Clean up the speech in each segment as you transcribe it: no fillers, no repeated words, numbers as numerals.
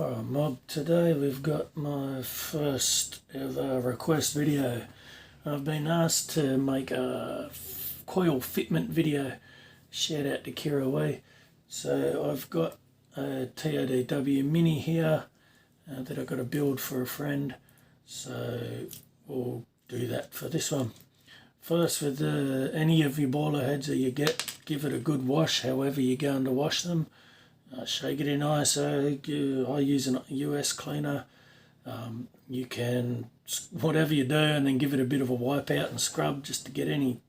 Alright mob, today we've got my first ever request video. I've been asked to make a coil fitment video. Shout out to Kira. So I've got a TODW Mini here that I've got to build for a friend. So we'll do that for this one. First, with any of your boiler heads that you get, give it a good wash however you're going to wash them. Shake it in ISO. I use a US cleaner. You can, whatever you do, and then give it a bit of a wipe out and scrub just to get any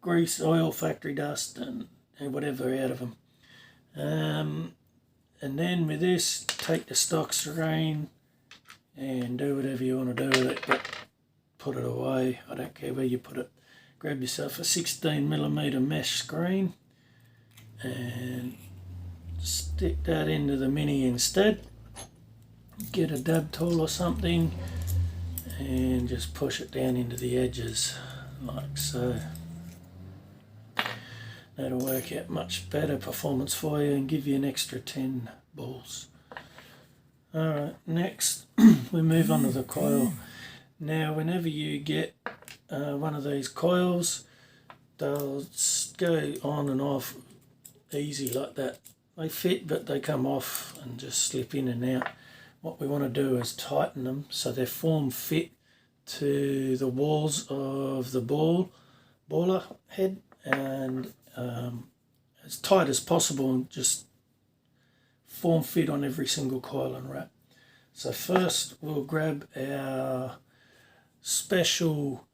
grease, oil, factory dust and whatever out of them. And then with this, take the stock screen and do whatever you want to do with it, but put it away. I don't care where you put it. Grab yourself a 16mm mesh screen and stick that into the Mini instead. Get a dab tool or something and just push it down into the edges like so. That'll work out much better performance for you and give you an extra 10 balls. Alright, next we move on to the coil. Now whenever you get one of these coils, they'll go on and off easy like that. They fit, but they come off and just slip in and out. What we want to do is tighten them so they form fit to the walls of the boiler head, and as tight as possible, and just form fit on every single coil and wrap. So first we'll grab our special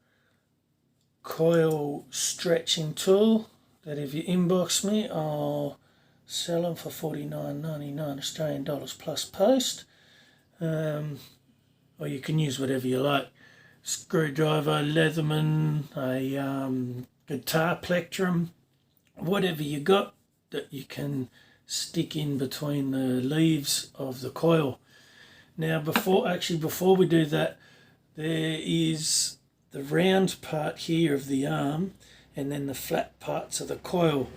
coil stretching tool that, if you inbox me, I'll sell them for $49.99 Australian dollars plus post. Or you can use whatever you like. Screwdriver, Leatherman, a guitar plectrum, whatever you got that you can stick in between the leaves of the coil. Now before we do that, there is the round part here of the arm and then the flat parts of the coil.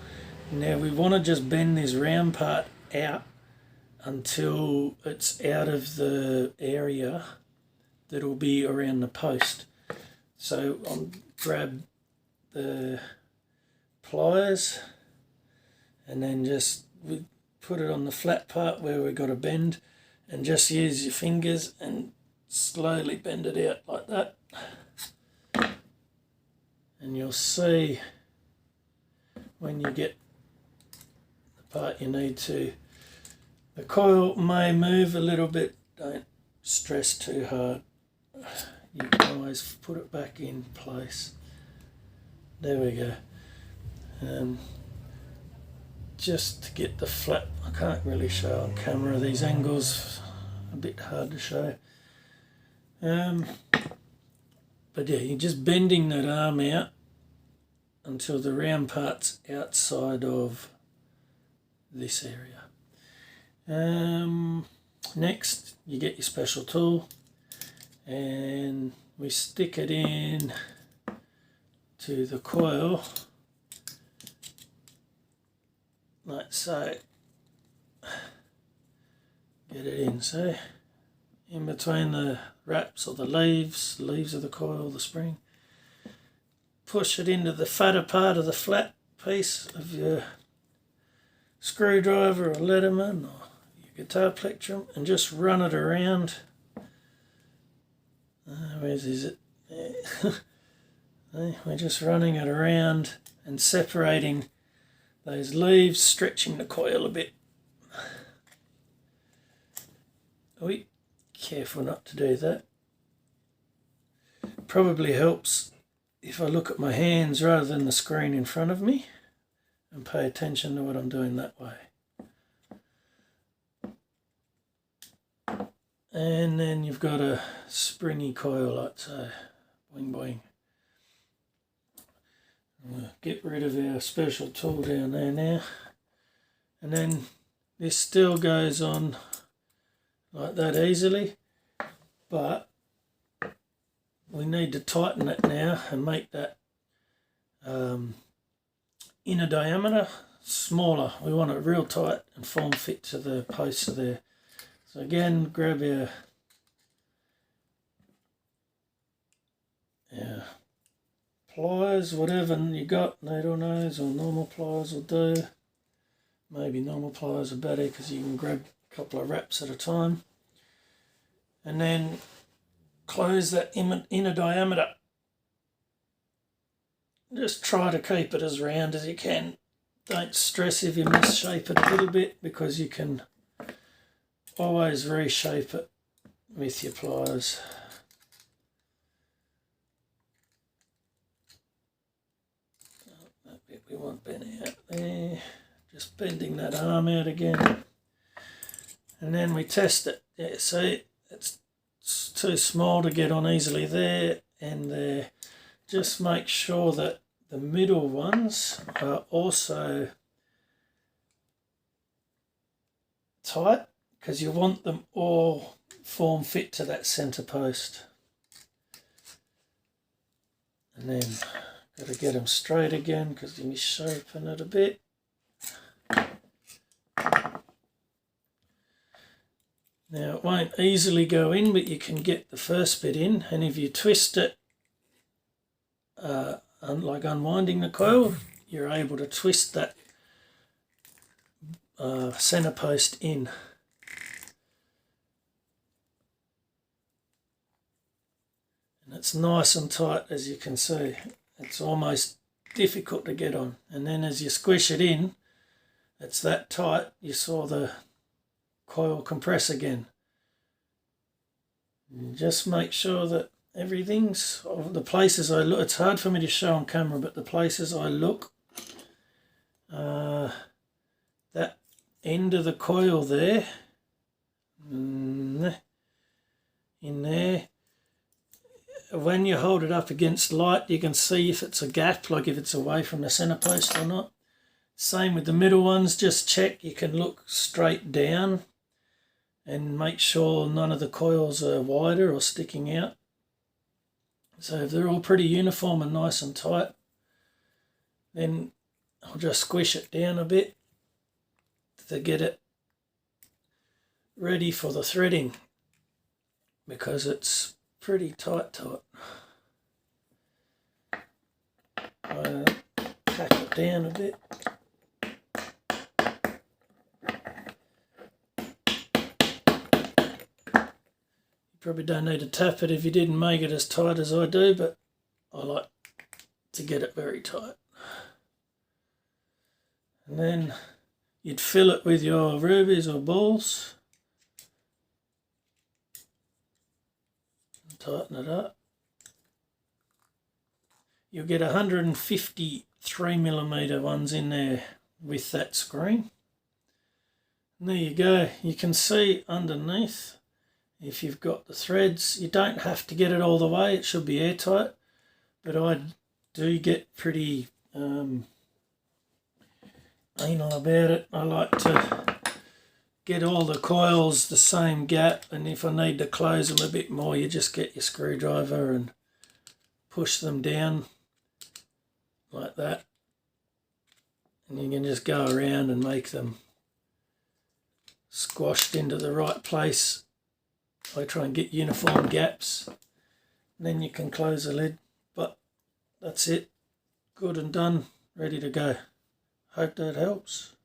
Now we want to just bend this round part out until it's out of the area that will be around the post. So I'll grab the pliers and then just put it on the flat part where we've got to bend, and just use your fingers and slowly bend it out like that. And you'll see when you get the part you need to. The coil may move a little bit, don't stress too hard. You can always put it back in place. There we go. Just to get the flat, I can't really show on camera, these angles a bit hard to show. But yeah, you're just bending that arm out until the round part's outside of this area. Next, you get your special tool and we stick it in to the coil like so. Get it in, so in between the wraps or the leaves of the coil, the spring. Push it into the fatter part of the flat piece of your screwdriver or Leatherman or your guitar plectrum and just run it around. Where is it? There. We're just running it around and separating those leaves, stretching the coil a bit. Careful not to do that. Probably helps if I look at my hands rather than the screen in front of me and pay attention to what I'm doing that way. And then you've got a springy coil like so. Boing boing. We'll get rid of our special tool down there now. And then this still goes on like that easily, but we need to tighten it now and make that inner diameter smaller. We want it real tight and form fit to the posts of there. So So again, grab your pliers, whatever you got, needle nose or normal pliers will do. Maybe normal pliers are better because you can grab a couple of wraps at a time. And then close that inner diameter. Just try to keep it as round as you can. Don't stress if you misshape it a little bit, because you can always reshape it with your pliers. That bit we want bent out there. Just bending that arm out again. And then we test it. Yeah, see, it's too small to get on easily there and there. Just make sure that the middle ones are also tight, because you want them all form fit to that centre post. And then got to get them straight again because you're misshapen it a bit. Now it won't easily go in, but you can get the first bit in, and if you twist it, like unwinding the coil, you're able to twist that centre post in. And it's nice and tight, as you can see. It's almost difficult to get on. And then as you squish it in, it's that tight, you saw the coil compress again. And just make sure that everything's, the places I look, it's hard for me to show on camera, but the places I look, that end of the coil there, in there, when you hold it up against light, you can see if it's a gap, like if it's away from the centre post or not. Same with the middle ones, just check, you can look straight down and make sure none of the coils are wider or sticking out. So if they're all pretty uniform and nice and tight, then I'll just squish it down a bit to get it ready for the threading, because it's pretty tight to it. I'll tap it down a bit. Probably don't need to tap it if you didn't make it as tight as I do, but I like to get it very tight. And then you'd fill it with your rubies or balls. And tighten it up. You'll get 153mm ones in there with that screen. And there you go. You can see underneath, if you've got the threads, you don't have to get it all the way, it should be airtight, but I do get pretty anal about it. I like to get all the coils the same gap, and if I need to close them a bit more, you just get your screwdriver and push them down like that, and you can just go around and make them squashed into the right place. I try and get uniform gaps, and then you can close the lid. But that's it, good and done, ready to go. Hope that helps.